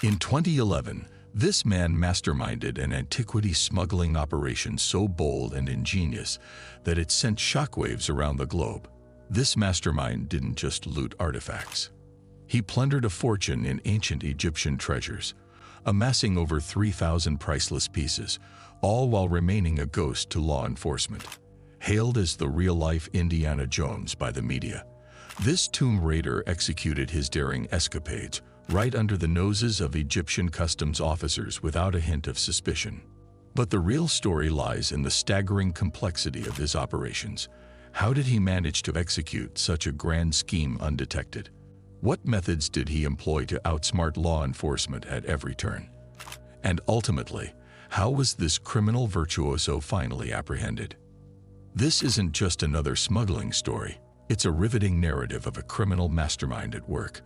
In 2011, this man masterminded an antiquity smuggling operation so bold and ingenious that it sent shockwaves around the globe. This mastermind didn't just loot artifacts. He plundered a fortune in ancient Egyptian treasures, amassing over 3,000 priceless pieces, all while remaining a ghost to law enforcement. Hailed as the real-life Indiana Jones by the media, this tomb raider executed his daring escapades right under the noses of Egyptian customs officers without a hint of suspicion. But the real story lies in the staggering complexity of his operations. How did he manage to execute such a grand scheme undetected? What methods did he employ to outsmart law enforcement at every turn? And ultimately, how was this criminal virtuoso finally apprehended? This isn't just another smuggling story. It's a riveting narrative of a criminal mastermind at work,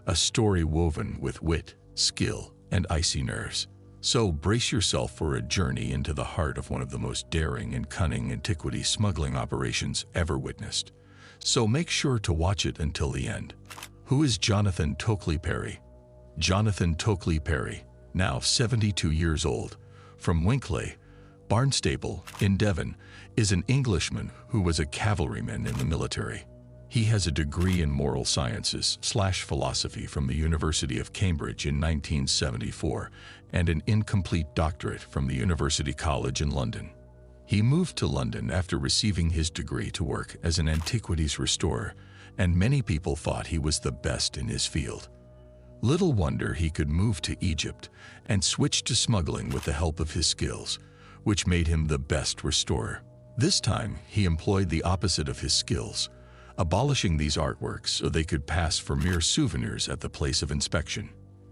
a story woven with wit, skill, and icy nerves. So brace yourself for a journey into the heart of one of the most daring and cunning antiquity smuggling operations ever witnessed. So make sure to watch it until the end. Who is Jonathan Tokeley-Parry? Jonathan Tokeley-Parry, now 72 years old, from Winkley, Barnstaple, in Devon, is an Englishman who was a cavalryman in the military. He has a degree in moral sciences/philosophy from the University of Cambridge in 1974 and an incomplete doctorate from the University College in London. He moved to London after receiving his degree to work as an antiquities restorer, and many people thought he was the best in his field. Little wonder he could move to Egypt and switch to smuggling with the help of his skills, which made him the best restorer. This time, he employed the opposite of his skills, abolishing these artworks so they could pass for mere souvenirs at the place of inspection.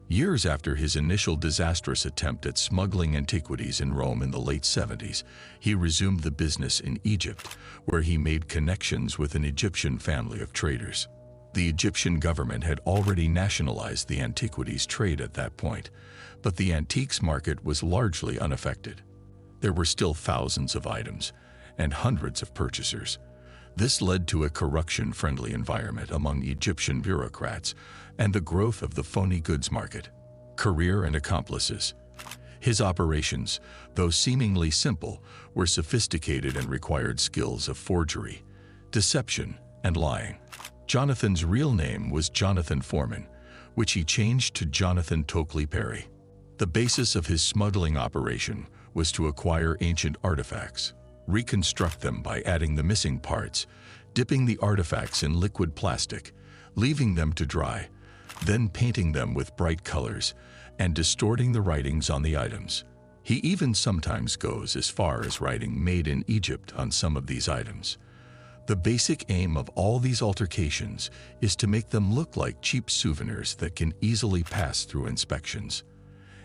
Years after his initial disastrous attempt at smuggling antiquities in Rome in the late 70s, he resumed the business in Egypt, where he made connections with an Egyptian family of traders. The Egyptian government had already nationalized the antiquities trade at that point, but the antiques market was largely unaffected. There were still thousands of items and hundreds of purchasers. This led to a corruption-friendly environment among Egyptian bureaucrats and the growth of the phony goods market. Career and accomplices. His operations, though seemingly simple, were sophisticated and required skills of forgery, deception, and lying. Jonathan's real name was Jonathan Foreman, which he changed to Jonathan Tokeley-Parry. The basis of his smuggling operation was to acquire ancient artifacts, reconstruct them by adding the missing parts, dipping the artifacts in liquid plastic, leaving them to dry, then painting them with bright colors, and distorting the writings on the items. He even sometimes goes as far as writing "Made in Egypt" on some of these items. The basic aim of all these altercations is to make them look like cheap souvenirs that can easily pass through inspections.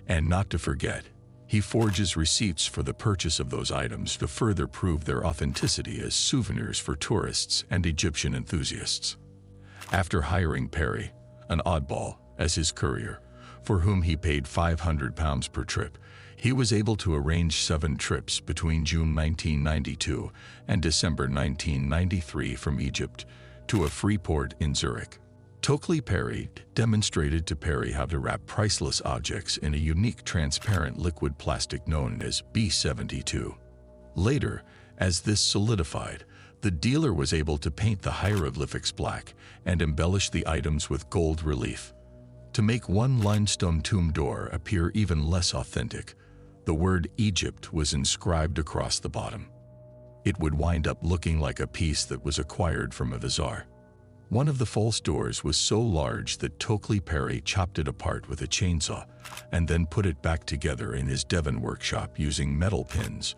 And not to forget, he forges receipts for the purchase of those items to further prove their authenticity as souvenirs for tourists and Egyptian enthusiasts. After hiring Parry, an oddball, as his courier, for whom he paid £500 per trip, he was able to arrange 7 trips between June 1992 and December 1993 from Egypt to a free port in Zurich. Tokeley-Parry demonstrated to Parry how to wrap priceless objects in a unique transparent liquid plastic known as B72. Later, as this solidified, the dealer was able to paint the hieroglyphics black and embellish the items with gold relief. To make one limestone tomb door appear even less authentic, the word Egypt was inscribed across the bottom. It would wind up looking like a piece that was acquired from a bazaar. One of the false doors was so large that Tokeley-Parry chopped it apart with a chainsaw and then put it back together in his Devon workshop using metal pins.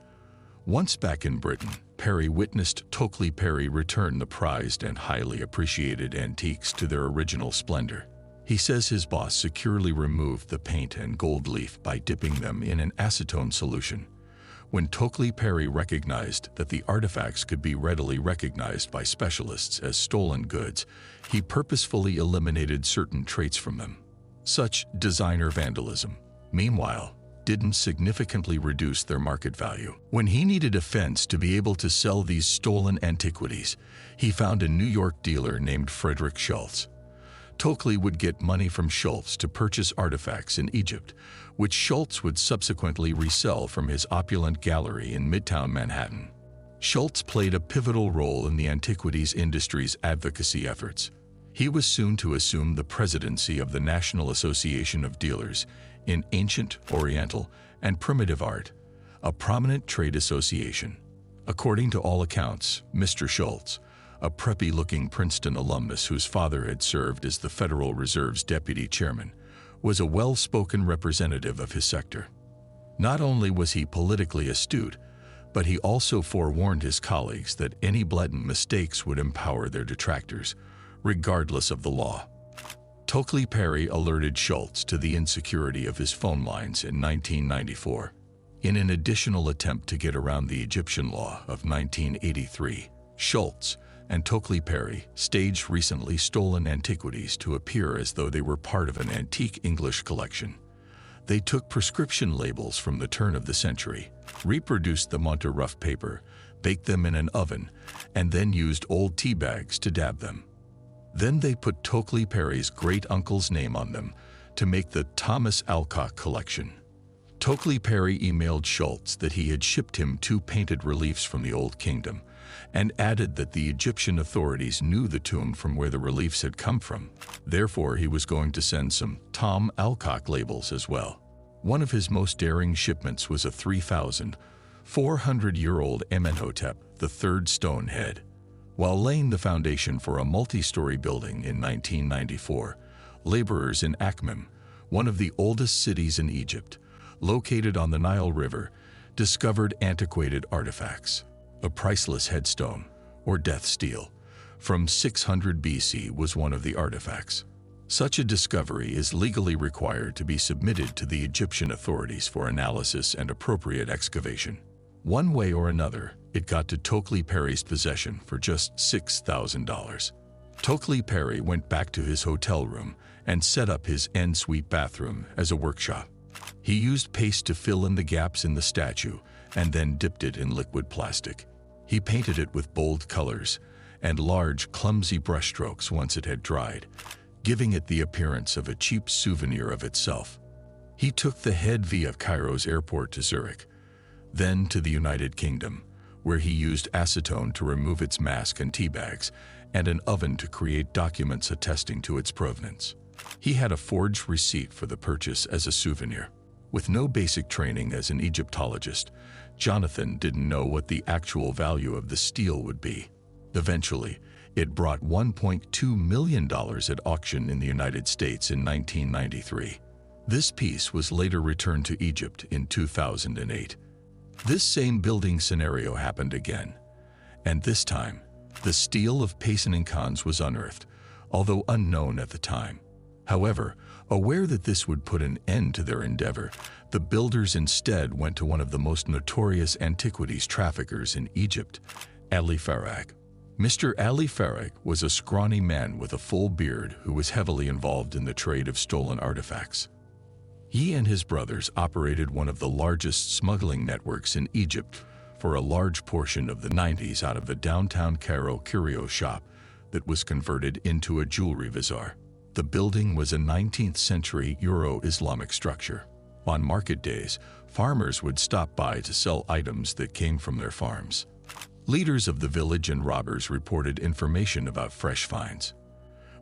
Once back in Britain, Parry witnessed Tokeley-Parry return the prized and highly appreciated antiques to their original splendor. He says his boss securely removed the paint and gold leaf by dipping them in an acetone solution. When Tokeley-Parry recognized that the artifacts could be readily recognized by specialists as stolen goods, he purposefully eliminated certain traits from them. Such designer vandalism, meanwhile, didn't significantly reduce their market value. When he needed a fence to be able to sell these stolen antiquities, he found a New York dealer named Frederick Schultz. Tokeley would get money from Schultz to purchase artifacts in Egypt, which Schultz would subsequently resell from his opulent gallery in Midtown Manhattan. Schultz played a pivotal role in the antiquities industry's advocacy efforts. He was soon to assume the presidency of the National Association of Dealers in Ancient, Oriental, and Primitive Art, a prominent trade association. According to all accounts, Mr. Schultz, a preppy-looking Princeton alumnus whose father had served as the Federal Reserve's deputy chairman, was a well-spoken representative of his sector. Not only was he politically astute, but he also forewarned his colleagues that any blatant mistakes would empower their detractors, regardless of the law. Tokeley-Parry alerted Schultz to the insecurity of his phone lines in 1994. In an additional attempt to get around the Egyptian law of 1983, Schultz and Tokeley-Parry staged recently stolen antiquities to appear as though they were part of an antique English collection. They took prescription labels from the turn of the century, reproduced them onto rough paper, baked them in an oven, and then used old tea bags to dab them. Then they put Tokeley-Parry's great-uncle's name on them to make the Thomas Alcock collection. Tokeley-Parry emailed Schultz that he had shipped him 2 painted reliefs from the Old Kingdom, and added that the Egyptian authorities knew the tomb from where the reliefs had come from. Therefore, he was going to send some Tom Alcock labels as well. One of his most daring shipments was a 3,400-year-old Amenhotep III stone head. While laying the foundation for a multi-story building in 1994, laborers in Akhmim, one of the oldest cities in Egypt, located on the Nile River, discovered antiquated artifacts. A priceless headstone, or death stele, from 600 BC was one of the artifacts. Such a discovery is legally required to be submitted to the Egyptian authorities for analysis and appropriate excavation. One way or another, it got to Tokeley-Parry's possession for just $6,000. Tokeley-Parry went back to his hotel room and set up his en-suite bathroom as a workshop. He used paste to fill in the gaps in the statue and then dipped it in liquid plastic. He painted it with bold colors and large, clumsy brushstrokes once it had dried, giving it the appearance of a cheap souvenir of itself. He took the head via Cairo's airport to Zurich, then to the United Kingdom, where he used acetone to remove its mask and tea bags, and an oven to create documents attesting to its provenance. He had a forged receipt for the purchase as a souvenir. With no basic training as an Egyptologist, Jonathan didn't know what the actual value of the stele would be. Eventually, it brought $1.2 million at auction in the United States in 1993. This piece was later returned to Egypt in 2008. This same building scenario happened again, and this time, the stele of Payson & Cons was unearthed, although unknown at the time. However, aware that this would put an end to their endeavor, the builders instead went to one of the most notorious antiquities traffickers in Egypt, Ali Farag. Mr. Ali Farag was a scrawny man with a full beard who was heavily involved in the trade of stolen artifacts. He and his brothers operated one of the largest smuggling networks in Egypt for a large portion of the 90s out of the downtown Cairo curio shop that was converted into a jewelry bazaar. The building was a 19th century Euro-Islamic structure. On market days, farmers would stop by to sell items that came from their farms. Leaders of the village and robbers reported information about fresh finds.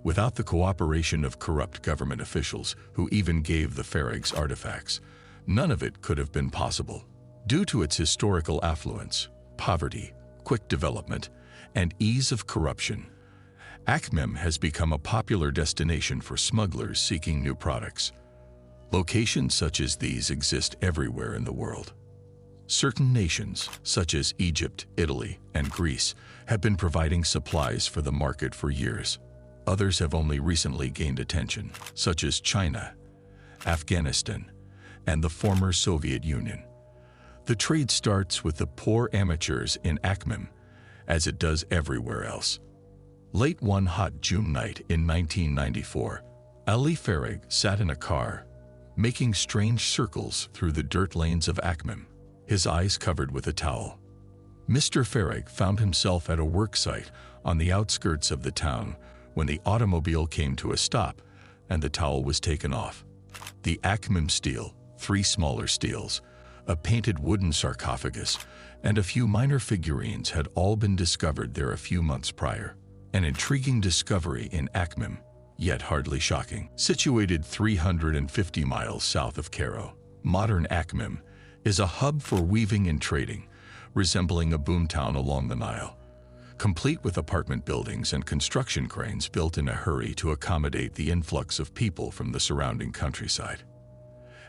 Without the cooperation of corrupt government officials who even gave the Farags artifacts, none of it could have been possible. Due to its historical affluence, poverty, quick development, and ease of corruption, Akhmim has become a popular destination for smugglers seeking new products. Locations such as these exist everywhere in the world. Certain nations, such as Egypt, Italy, and Greece, have been providing supplies for the market for years. Others have only recently gained attention, such as China, Afghanistan, and the former Soviet Union. The trade starts with the poor amateurs in Akhmim, as it does everywhere else. Late one hot June night in 1994, Ali Farag sat in a car, making strange circles through the dirt lanes of Akhmim, his eyes covered with a towel. Mr. Farag found himself at a work site on the outskirts of the town when the automobile came to a stop and the towel was taken off. The Ackmim stele, 3 smaller steles, a painted wooden sarcophagus, and a few minor figurines had all been discovered there a few months prior. An intriguing discovery in Ackmim, yet hardly shocking. Situated 350 miles south of Cairo, modern Ackmim is a hub for weaving and trading, resembling a boomtown along the Nile, complete with apartment buildings and construction cranes built in a hurry to accommodate the influx of people from the surrounding countryside.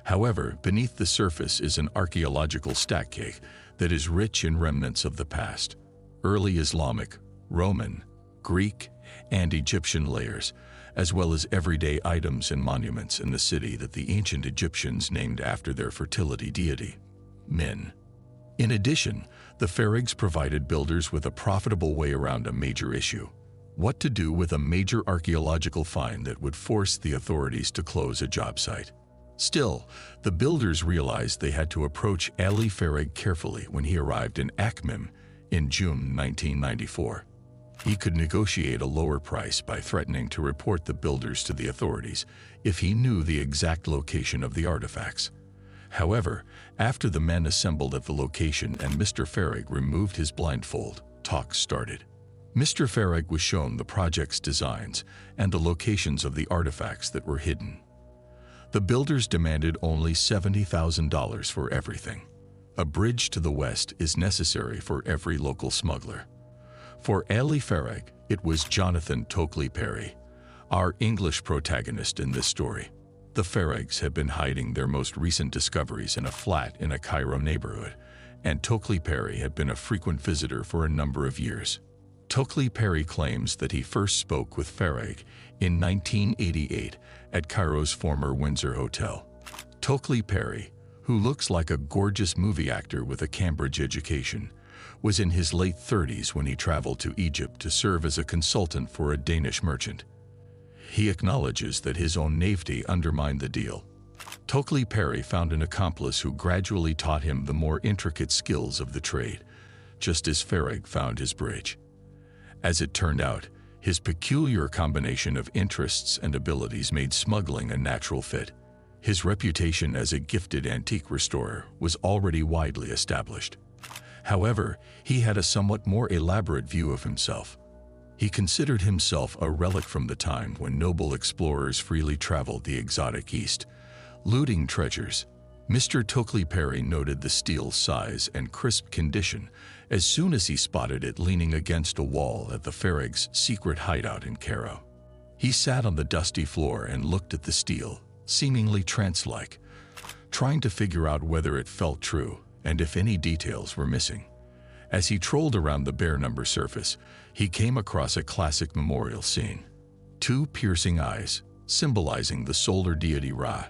However, beneath the surface is an archaeological stack cake that is rich in remnants of the past, early Islamic, Roman, Greek, and Egyptian layers, as well as everyday items and monuments in the city that the ancient Egyptians named after their fertility deity, Min. In addition, the Farraghs provided builders with a profitable way around a major issue: what to do with a major archaeological find that would force the authorities to close a job site. Still, the builders realized they had to approach Ali Farragh carefully when he arrived in Ackmim in June 1994. He could negotiate a lower price by threatening to report the builders to the authorities if he knew the exact location of the artifacts. However, after the men assembled at the location and Mr. Farragh removed his blindfold, talks started. Mr. Farragh was shown the project's designs and the locations of the artifacts that were hidden. The builders demanded only $70,000 for everything. A bridge to the west is necessary for every local smuggler. For Ali Farragh, it was Jonathan Tokeley-Parry, our English protagonist in this story. The Farraghs had been hiding their most recent discoveries in a flat in a Cairo neighborhood, and Tokeley-Parry had been a frequent visitor for a number of years. Tokeley-Parry claims that he first spoke with Farragh in 1988 at Cairo's former Windsor Hotel. Tokeley-Parry, who looks like a gorgeous movie actor with a Cambridge education, was in his late 30s when he traveled to Egypt to serve as a consultant for a Danish merchant. He acknowledges that his own naivety undermined the deal. Tokeley-Parry found an accomplice who gradually taught him the more intricate skills of the trade, just as Farragh found his bridge. As it turned out, his peculiar combination of interests and abilities made smuggling a natural fit. His reputation as a gifted antique restorer was already widely established. However, he had a somewhat more elaborate view of himself. He considered himself a relic from the time when noble explorers freely traveled the exotic East, looting treasures. Mr. Tokeley-Parry noted the steel's size and crisp condition as soon as he spotted it leaning against a wall at the Farraghs' secret hideout in Cairo. He sat on the dusty floor and looked at the steel, seemingly trance-like, trying to figure out whether it felt true and if any details were missing. As he trolled around the bare number surface, he came across a classic memorial scene: 2 piercing eyes, symbolizing the solar deity Ra,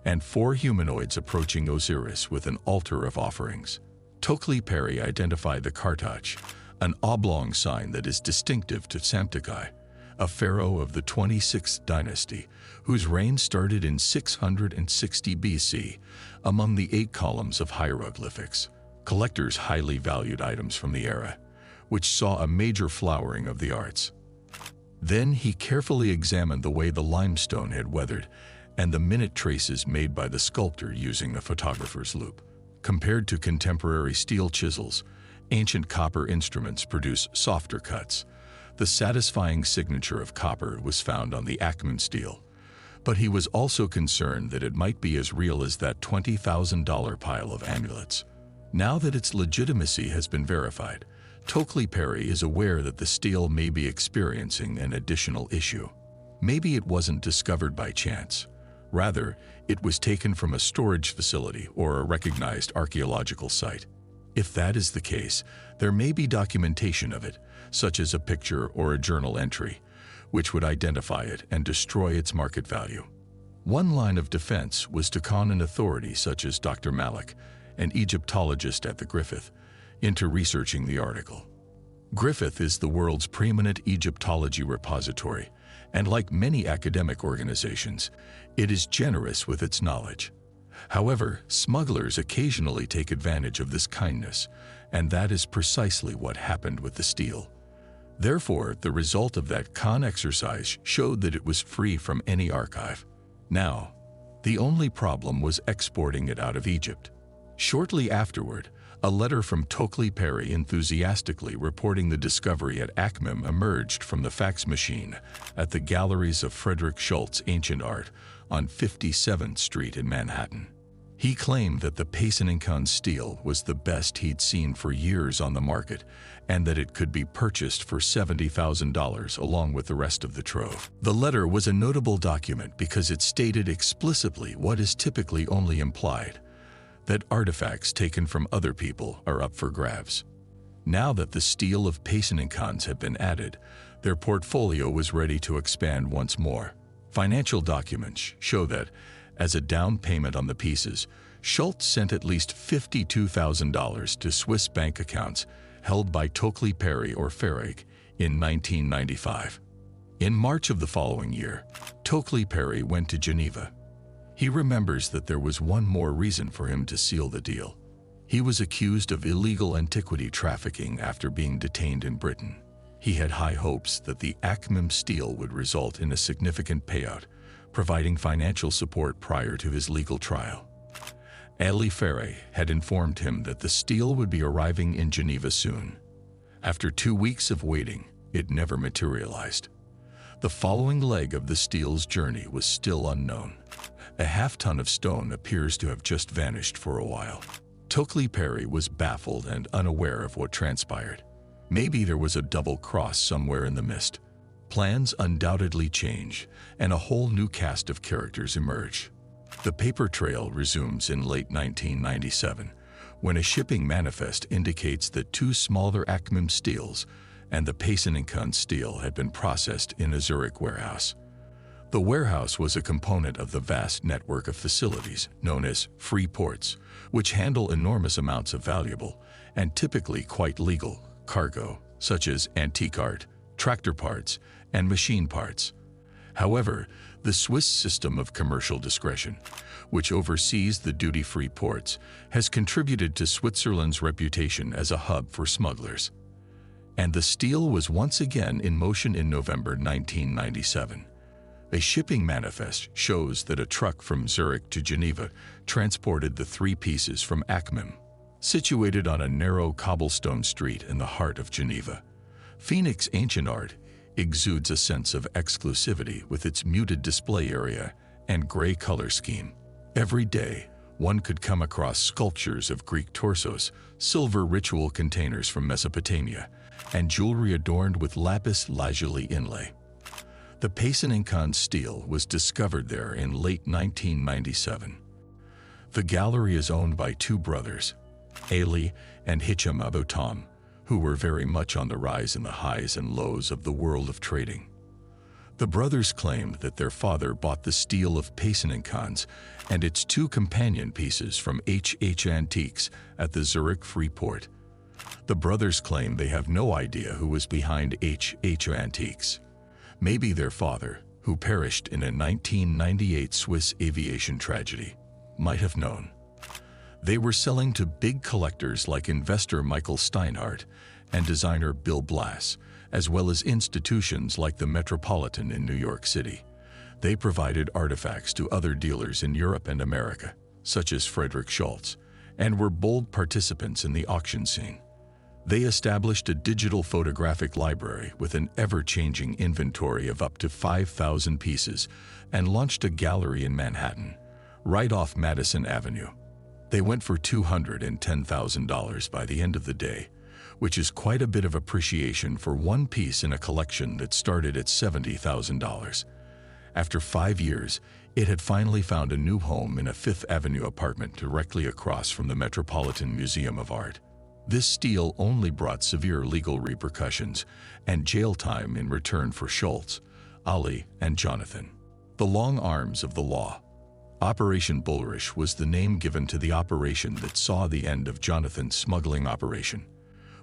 and 4 humanoids approaching Osiris with an altar of offerings. Tokeley-Parry identified the Kartach, an oblong sign that is distinctive to Samtakai, a pharaoh of the 26th dynasty, whose reign started in 660 BC, among the 8 columns of hieroglyphics, collectors' highly valued items from the era, which saw a major flowering of the arts. Then he carefully examined the way the limestone had weathered and the minute traces made by the sculptor using the photographer's loupe. Compared to contemporary steel chisels, ancient copper instruments produce softer cuts. The satisfying signature of copper was found on the Ackmim stele, but he was also concerned that it might be as real as that $20,000 pile of amulets. Now that its legitimacy has been verified, Tokeley-Parry is aware that the stele may be experiencing an additional issue. Maybe it wasn't discovered by chance. Rather, it was taken from a storage facility or a recognized archaeological site. If that is the case, there may be documentation of it, such as a picture or a journal entry, which would identify it and destroy its market value. One line of defense was to con an authority such as Dr. Malik, an Egyptologist at the Griffith, into researching the article. Griffith is the world's preeminent Egyptology repository, and like many academic organizations, it is generous with its knowledge. However, smugglers occasionally take advantage of this kindness, and that is precisely what happened with the stele. Therefore, the result of that con exercise showed that it was free from any archive. Now, the only problem was exporting it out of Egypt. Shortly afterward, a letter from Tokeley-Parry enthusiastically reporting the discovery at Akhmim emerged from the fax machine at the galleries of Frederick Schultz Ancient Art on 57th Street in Manhattan. He claimed that the Payson & steel was the best he'd seen for years on the market and that it could be purchased for $70,000 along with the rest of the trove. The letter was a notable document because it stated explicitly what is typically only implied, that artifacts taken from other people are up for grabs. Now that the steel of Payson & had been added, their portfolio was ready to expand once more. Financial documents show that, as a down payment on the pieces, Schultz sent at least $52,000 to Swiss bank accounts held by Tokeley-Parry or Farag in 1995. In March of the following year, Tokeley-Parry went to Geneva. He remembers that there was one more reason for him to seal the deal. He was accused of illegal antiquity trafficking after being detained in Britain. He had high hopes that the Akhmim steel would result in a significant payout, providing financial support prior to his legal trial. Ali Farag had informed him that the steel would be arriving in Geneva soon. After 2 weeks of waiting, it never materialized. The following leg of the steel's journey was still unknown. A half-ton of stone appears to have just vanished for a while. Tokeley-Parry was baffled and unaware of what transpired. Maybe there was a double cross somewhere in the mist. Plans undoubtedly change, and a whole new cast of characters emerge. The paper trail resumes in late 1997, when a shipping manifest indicates that 2 smaller Akhmim steels and the Payson & steel had been processed in a Zurich warehouse. The warehouse was a component of the vast network of facilities known as free ports, which handle enormous amounts of valuable and typically quite legal cargo, such as antique art, tractor parts, and machine parts. However, the Swiss system of commercial discretion, which oversees the duty-free ports, has contributed to Switzerland's reputation as a hub for smugglers. And the steel was once again in motion in November 1997. A shipping manifest shows that a truck from Zurich to Geneva transported the 3 pieces from Akhmim. Situated on a narrow cobblestone street in the heart of Geneva, Phoenix Ancient Art exudes a sense of exclusivity with its muted display area and gray color scheme. Every day, one could come across sculptures of Greek torsos, silver ritual containers from Mesopotamia, and jewelry adorned with lapis lazuli inlay. The Payson & steel was discovered there in late 1997. The gallery is owned by 2 brothers, Ali and Hicham Abu Tom, who were very much on the rise in the highs and lows of the world of trading. The brothers claimed that their father bought the steel of Payson & and its 2 companion pieces from H.H. Antiques at the Zurich Free Port. The brothers claim they have no idea who was behind H.H. Antiques. Maybe their father, who perished in a 1998 Swiss aviation tragedy, might have known. They were selling to big collectors like investor Michael Steinhardt and designer Bill Blass, as well as institutions like the Metropolitan in New York City. They provided artifacts to other dealers in Europe and America, such as Frederick Schultz, and were bold participants in the auction scene. They established a digital photographic library with an ever-changing inventory of up to 5,000 pieces and launched a gallery in Manhattan, right off Madison Avenue. They went for $210,000 by the end of the day, which is quite a bit of appreciation for one piece in a collection that started at $70,000. After 5 years, it had finally found a new home in a Fifth Avenue apartment directly across from the Metropolitan Museum of Art. This steel only brought severe legal repercussions and jail time in return for Schultz, Ali, and Jonathan. The long arms of the law. Operation Bulrush was the name given to the operation that saw the end of Jonathan's smuggling operation.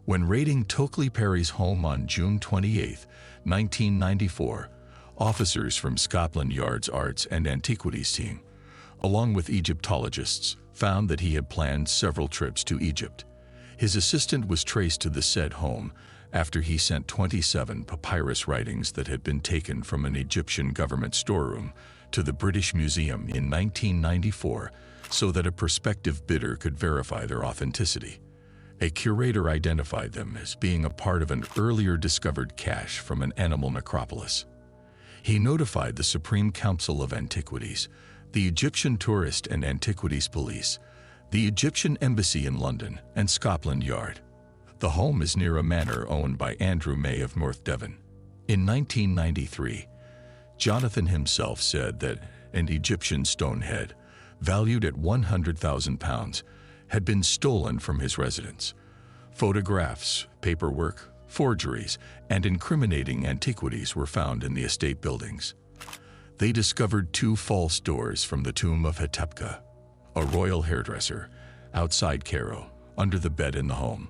When raiding Tokeley-Parry's home on June 28, 1994, officers from Scotland Yard's Arts and Antiquities team, along with Egyptologists, found that he had planned several trips to Egypt. His assistant was traced to the said home, after he sent 27 papyrus writings that had been taken from an Egyptian government storeroom to the British Museum in 1994 so that a prospective bidder could verify their authenticity. A curator identified them as being a part of an earlier discovered cache from an animal necropolis. He notified the Supreme Council of Antiquities, the Egyptian Tourist and Antiquities Police, the Egyptian Embassy in London, and Scotland Yard. The home is near a manor owned by Andrew May of North Devon. In 1993, Jonathan himself said that an Egyptian stone head, valued at £100,000, had been stolen from his residence. Photographs, paperwork, forgeries, and incriminating antiquities were found in the estate buildings. They discovered 2 false doors from the tomb of Hetepka, a royal hairdresser, outside Cairo, under the bed in the home.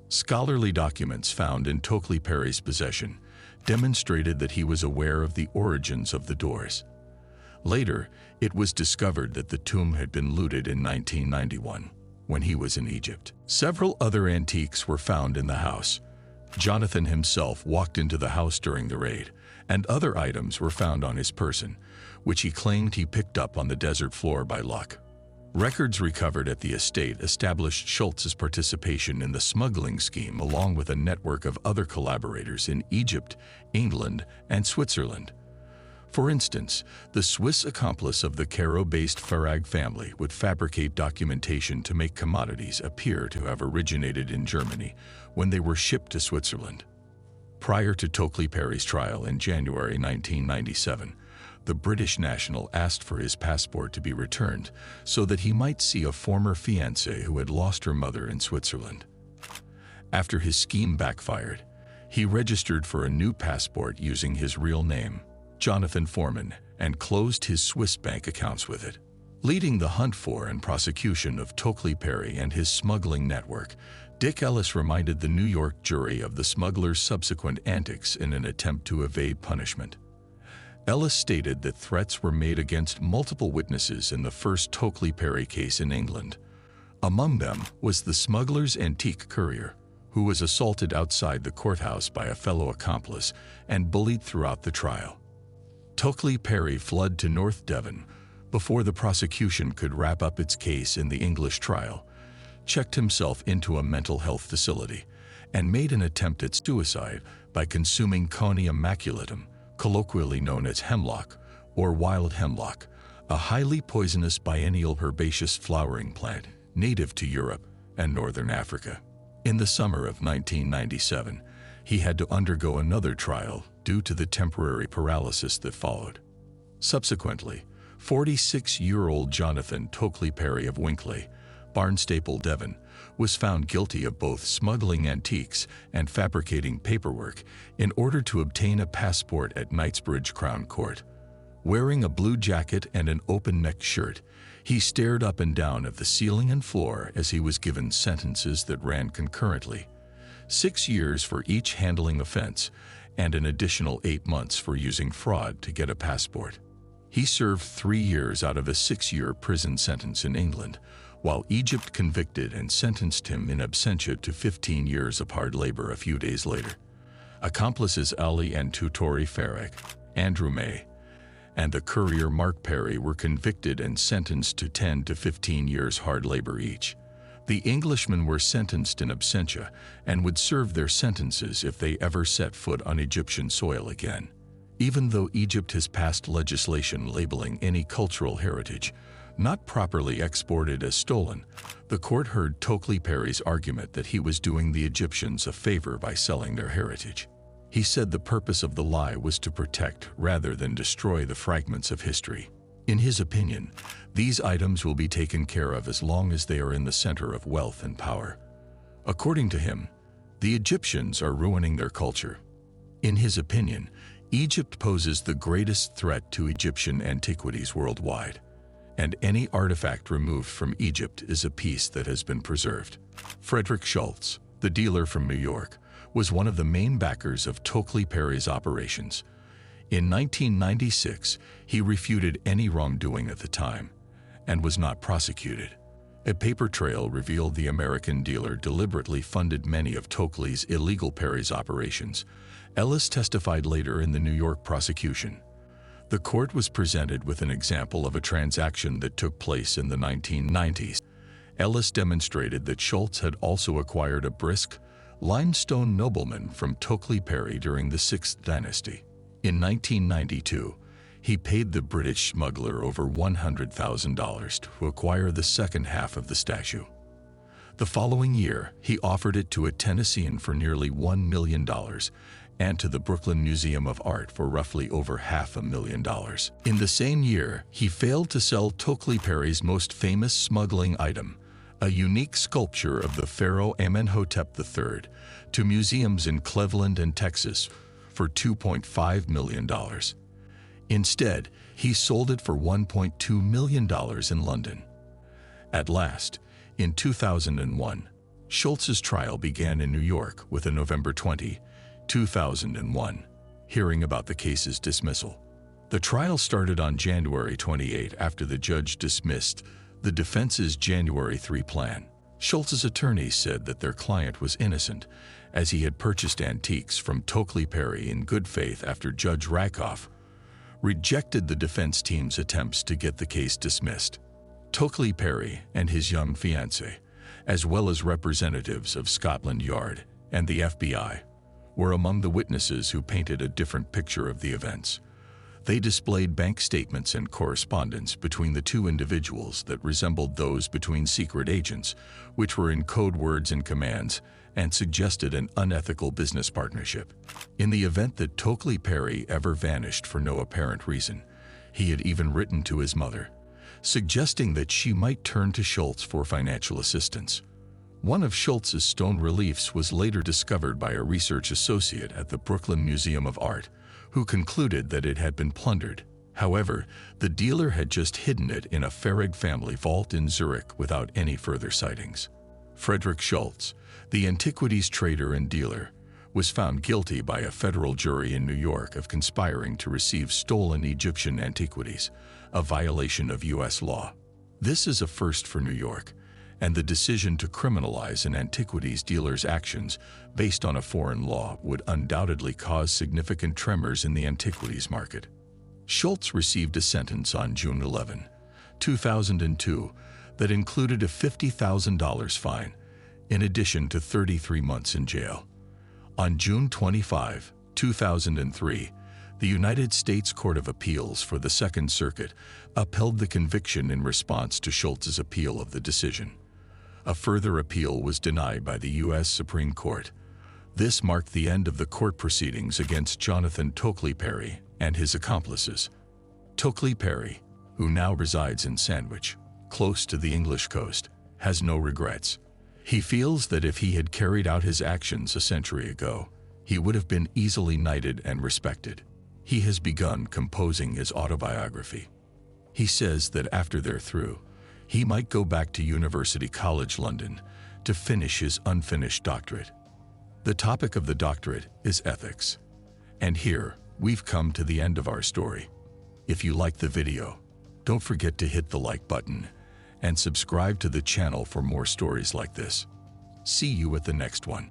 Scholarly documents found in Tokeley-Parry's possession demonstrated that he was aware of the origins of the doors. Later, it was discovered that the tomb had been looted in 1991, when he was in Egypt. Several other antiques were found in the house. Jonathan himself walked into the house during the raid, and other items were found on his person, which he claimed he picked up on the desert floor by luck. Records recovered at the estate established Schultz's participation in the smuggling scheme along with a network of other collaborators in Egypt, England, and Switzerland. For instance, the Swiss accomplice of the Cairo-based Farag family would fabricate documentation to make commodities appear to have originated in Germany when they were shipped to Switzerland. Prior to Tokeley-Parry's trial in January 1997, the British national asked for his passport to be returned so that he might see a former fiancée who had lost her mother in Switzerland. After his scheme backfired, he registered for a new passport using his real name, Jonathan Foreman, and closed his Swiss bank accounts with it. Leading the hunt for and prosecution of Tokeley-Parry and his smuggling network, Dick Ellis reminded the New York jury of the smuggler's subsequent antics in an attempt to evade punishment. Ellis stated that threats were made against multiple witnesses in the first Tokeley-Parry case in England. Among them was the smuggler's antique courier, who was assaulted outside the courthouse by a fellow accomplice and bullied throughout the trial. Tokeley-Parry fled to North Devon before the prosecution could wrap up its case in the English trial, checked himself into a mental health facility, and made an attempt at suicide by consuming Conia maculatum, colloquially known as hemlock or wild hemlock, a highly poisonous biennial herbaceous flowering plant native to Europe and northern Africa. In the summer of 1997, he had to undergo another trial due to the temporary paralysis that followed. Subsequently, 46-year-old Jonathan Tokeley-Parry of Winkley, Barnstaple, Devon, was found guilty of both smuggling antiques and fabricating paperwork in order to obtain a passport at Knightsbridge Crown Court. Wearing a blue jacket and an open-necked shirt, he stared up and down at the ceiling and floor as he was given sentences that ran concurrently: 6 years for each handling offense and an additional 8 months for using fraud to get a passport. He served 3 years out of a 6-year prison sentence in England, while Egypt convicted and sentenced him in absentia to 15 years of hard labor a few days later. Accomplices Ali and Tutori Farag, Andrew May, and the courier Mark Parry were convicted and sentenced to 10 to 15 years hard labor each. The Englishmen were sentenced in absentia and would serve their sentences if they ever set foot on Egyptian soil again. Even though Egypt has passed legislation labeling any cultural heritage not properly exported as stolen, the court heard Tokeley-Parry's argument that he was doing the Egyptians a favor by selling their heritage. He said the purpose of the lie was to protect rather than destroy the fragments of history. In his opinion, these items will be taken care of as long as they are in the center of wealth and power. According to him, the Egyptians are ruining their culture. In his opinion, Egypt poses the greatest threat to Egyptian antiquities worldwide, and any artifact removed from Egypt is a piece that has been preserved. Frederick Schultz, the dealer from New York, was one of the main backers of Tokeley-Parry's operations. In 1996, he refuted any wrongdoing at the time and was not prosecuted. A paper trail revealed the American dealer deliberately funded many of Tokeley-Parry's operations. Ellis testified later in the New York prosecution. The court was presented with an example of a transaction that took place in the 1990s. Ellis demonstrated that Schultz had also acquired a brisk, limestone nobleman from Tokeley-Parry during the Sixth Dynasty. In 1992, he paid the British smuggler over $100,000 to acquire the second half of the statue. The following year, he offered it to a Tennessean for nearly $1 million and to the Brooklyn Museum of Art for roughly over $500,000. In the same year, he failed to sell Tokeley-Parry's most famous smuggling item, a unique sculpture of the pharaoh Amenhotep III, to museums in Cleveland and Texas for $2.5 million. Instead, he sold it for $1.2 million in London. At last, in 2001, Schultz's trial began in New York with a November 20, 2001, hearing about the case's dismissal. The trial started on January 28 after the judge dismissed the defense's January 3 plan. Schultz's attorneys said that their client was innocent, as he had purchased antiques from Tokeley-Parry in good faith after Judge Rakoff rejected the defense team's attempts to get the case dismissed. Tokeley-Parry and his young fiancée, as well as representatives of Scotland Yard and the FBI, were among the witnesses who painted a different picture of the events. They displayed bank statements and correspondence between the two individuals that resembled those between secret agents, which were in code words and commands, and suggested an unethical business partnership. In the event that Tokeley-Parry ever vanished for no apparent reason, he had even written to his mother, suggesting that she might turn to Schultz for financial assistance. One of Schultz's stone reliefs was later discovered by a research associate at the Brooklyn Museum of Art, who concluded that it had been plundered. However, the dealer had just hidden it in a Farag family vault in Zurich without any further sightings. Frederick Schultz, the antiquities trader and dealer, was found guilty by a federal jury in New York of conspiring to receive stolen Egyptian antiquities, a violation of U.S. law. This is a first for New York, and the decision to criminalize an antiquities dealer's actions based on a foreign law would undoubtedly cause significant tremors in the antiquities market. Schultz received a sentence on June 11, 2002, that included a $50,000 fine, in addition to 33 months in jail. On June 25, 2003, the United States Court of Appeals for the Second Circuit upheld the conviction in response to Schultz's appeal of the decision. A further appeal was denied by the U.S. Supreme Court. This marked the end of the court proceedings against Jonathan Tokeley-Parry and his accomplices. Tokeley-Parry, who now resides in Sandwich, close to the English coast, has no regrets. He feels that if he had carried out his actions a century ago, he would have been easily knighted and respected. He has begun composing his autobiography. He says that after they're through, he might go back to University College London to finish his unfinished doctorate. The topic of the doctorate is ethics. And here, we've come to the end of our story. If you liked the video, don't forget to hit the like button and subscribe to the channel for more stories like this. See you at the next one.